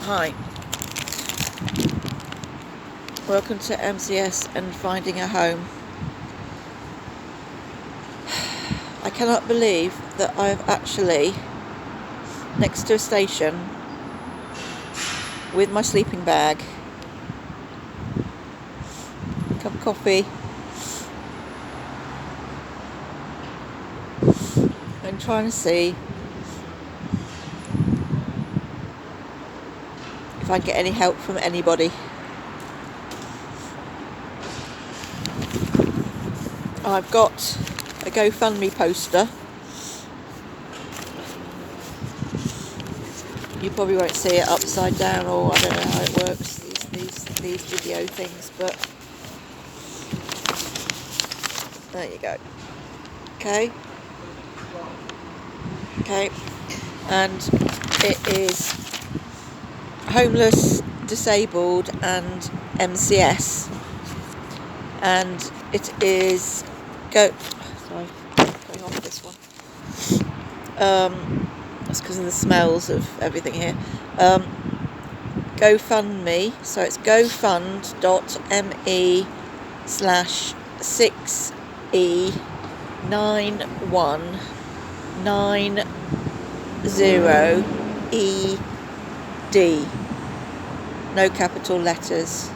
Hi, welcome to MCS and Finding a Home. I cannot believe that I've actually, next to a station, with my sleeping bag, cup of coffee, and trying to see if I get any help from anybody. I've got a GoFundMe poster. You probably won't see it upside down, or I don't know how it works, these video things, but there you go. Okay, and it is homeless, disabled and MCS, and it is going off this one. That's because of the smells of everything here. GoFundMe, so it's gofund.me/6E9190ED, no capital letters.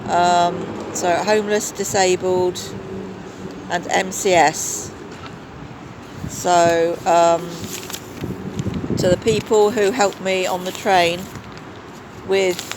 So homeless, disabled and MCS. So to the people who helped me on the train with